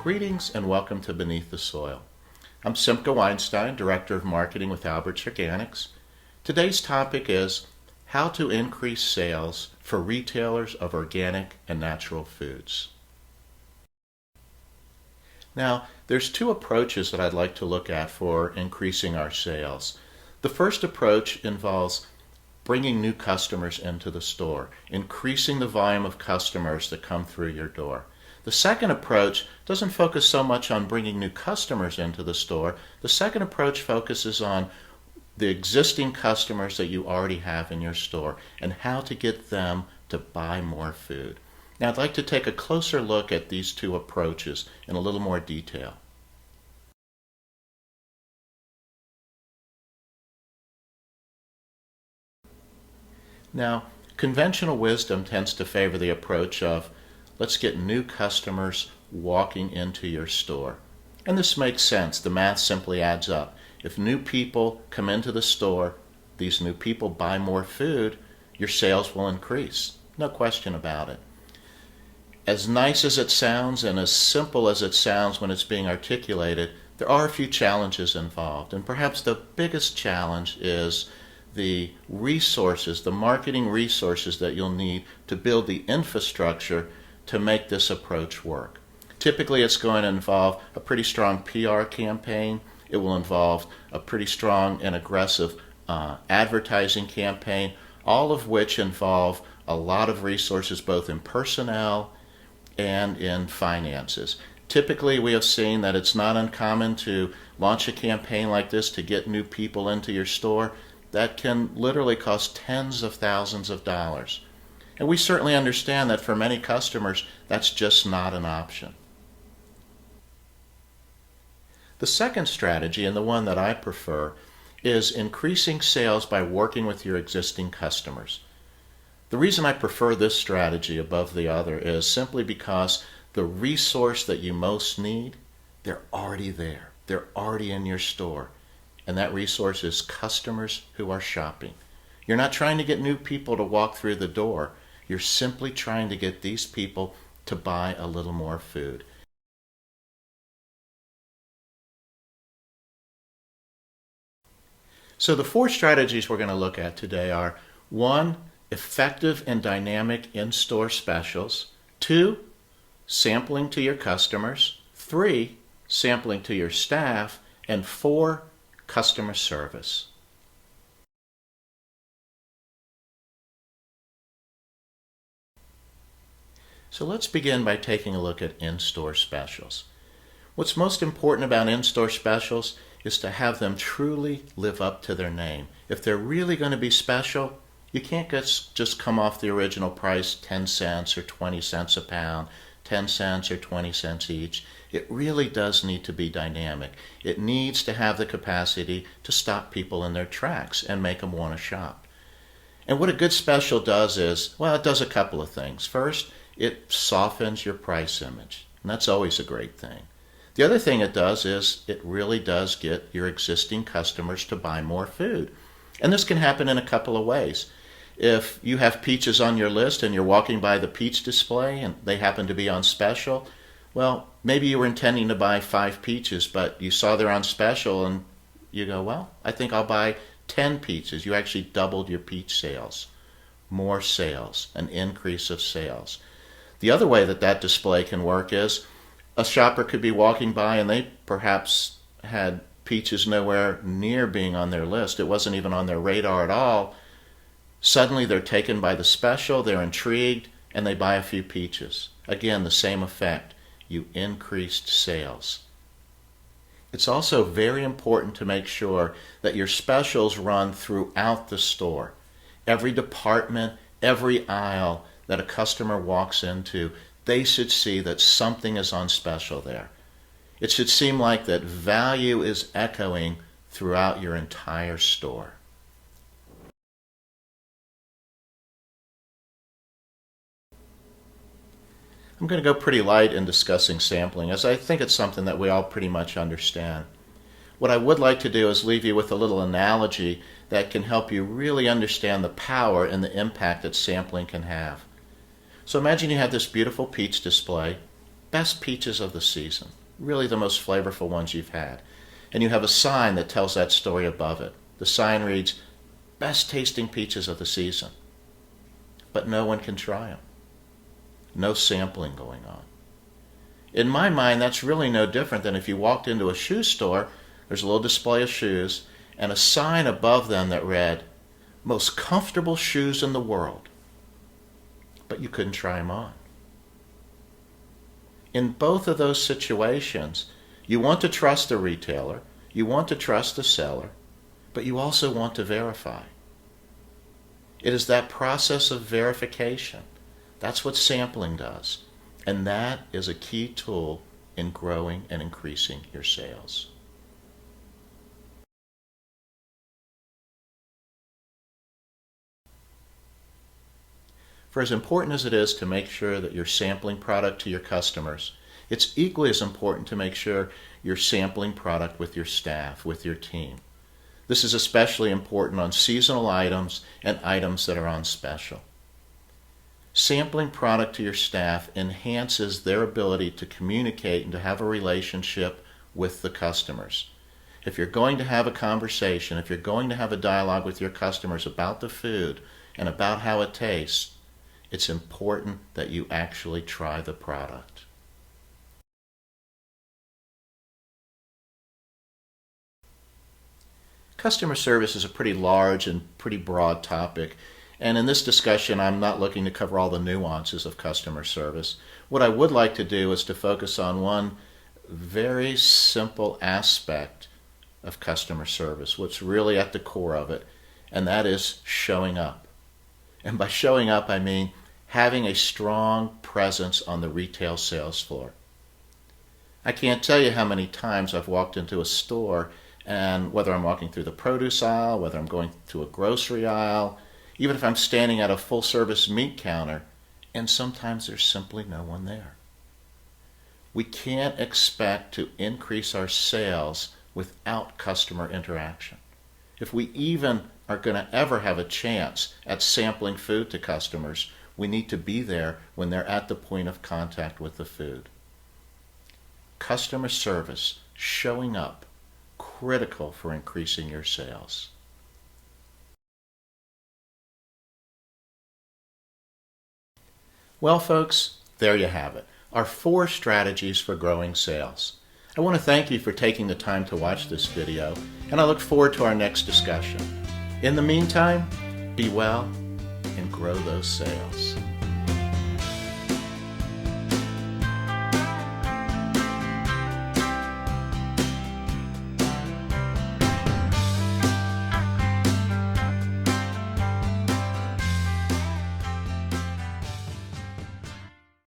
Greetings and welcome to Beneath the Soil. I'm Simca Weinstein, Director of Marketing with Alberts Organics. Today's topic is how to increase sales for retailers of organic and natural foods. Now, there's two approaches that I'd like to look at for increasing our sales. The first approach involves bringing new customers into the store, increasing the volume of customers that come through your door. The second approach doesn't focus so much on bringing new customers into the store. The second approach focuses on the existing customers that you already have in your store and how to get them to buy more food. Now, I'd like to take a closer look at these two approaches in a little more detail. Now, conventional wisdom tends to favor the approach of let's get new customers walking into your store. And this makes sense. The math simply adds up. If new people come into the store, these new people buy more food, your sales will increase. No question about it. As nice as it sounds and as simple as it sounds when it's being articulated, there are a few challenges involved. And perhaps the biggest challenge is the resources, the marketing resources that you'll need to build the infrastructure to make this approach work. Typically, it's going to involve a pretty strong PR campaign. It will involve a pretty strong and aggressive advertising campaign, all of which involve a lot of resources both in personnel and in finances. Typically, we have seen that it's not uncommon to launch a campaign like this to get new people into your store. That can literally cost tens of thousands of dollars. And we certainly understand that for many customers, that's just not an option. The second strategy, and the one that I prefer, is increasing sales by working with your existing customers. The reason I prefer this strategy above the other is simply because the resource that you most need, they're already there. They're already in your store. And that resource is customers who are shopping. You're not trying to get new people to walk through the door. You're simply trying to get these people to buy a little more food. So the four strategies we're going to look at today are 1, effective and dynamic in-store specials, 2, sampling to your customers, 3, sampling to your staff, and 4, customer service. So let's begin by taking a look at in-store specials. What's most important about in-store specials is to have them truly live up to their name. If they're really going to be special, you can't just come off the original price, 10 cents or 20 cents a pound, 10 cents or 20 cents each. It really does need to be dynamic. It needs to have the capacity to stop people in their tracks and make them want to shop. And what a good special does is, well, it does a couple of things. First, it softens your price image, and that's always a great thing. The other thing it does is it really does get your existing customers to buy more food. And this can happen in a couple of ways. If you have peaches on your list and you're walking by the peach display and they happen to be on special, well, maybe you were intending to buy 5 peaches, but you saw they're on special and you go, well, I think I'll buy 10 peaches. You actually doubled your peach sales. More sales, an increase of sales. The other way that display can work is a shopper could be walking by and they perhaps had peaches nowhere near being on their list. It wasn't even on their radar at all. Suddenly they're taken by the special, they're intrigued, and they buy a few peaches. Again, the same effect. You increased sales. It's also very important to make sure that your specials run throughout the store. Every department, every aisle that a customer walks into, they should see that something is on special there. It should seem like that value is echoing throughout your entire store. I'm going to go pretty light in discussing sampling, as I think it's something that we all pretty much understand. What I would like to do is leave you with a little analogy that can help you really understand the power and the impact that sampling can have. So imagine you have this beautiful peach display, best peaches of the season. really the most flavorful ones you've had. And you have a sign that tells that story above it. The sign reads, best tasting peaches of the season. But no one can try them. No sampling going on. In my mind, that's really no different than if you walked into a shoe store, there's a little display of shoes, and a sign above them that read, most comfortable shoes in the world. But you couldn't try them on. In both of those situations, you want to trust the retailer, you want to trust the seller, but you also want to verify. It is that process of verification. That's what sampling does. And that is a key tool in growing and increasing your sales. For as important as it is to make sure that you're sampling product to your customers, it's equally as important to make sure you're sampling product with your staff, with your team. This is especially important on seasonal items and items that are on special. Sampling product to your staff enhances their ability to communicate and to have a relationship with the customers. If you're going to have a conversation, if you're going to have a dialogue with your customers about the food and about how it tastes, it's important that you actually try the product. Customer service is a pretty large and pretty broad topic, and in this discussion I'm not looking to cover all the nuances of customer service. What I would like to do is to focus on one very simple aspect of customer service, what's really at the core of it, and that is showing up. And by showing up, I mean having a strong presence on the retail sales floor. I can't tell you how many times I've walked into a store, and whether I'm walking through the produce aisle, whether I'm going to a grocery aisle, even if I'm standing at a full-service meat counter, and sometimes there's simply no one there. We can't expect to increase our sales without customer interaction. If we even are going to ever have a chance at sampling food to customers, we need to be there when they're at the point of contact with the food. Customer service, showing up, critical for increasing your sales. Well, folks, there you have it. Our 4 strategies for growing sales. I want to thank you for taking the time to watch this video, and I look forward to our next discussion. In the meantime, be well and grow those sales.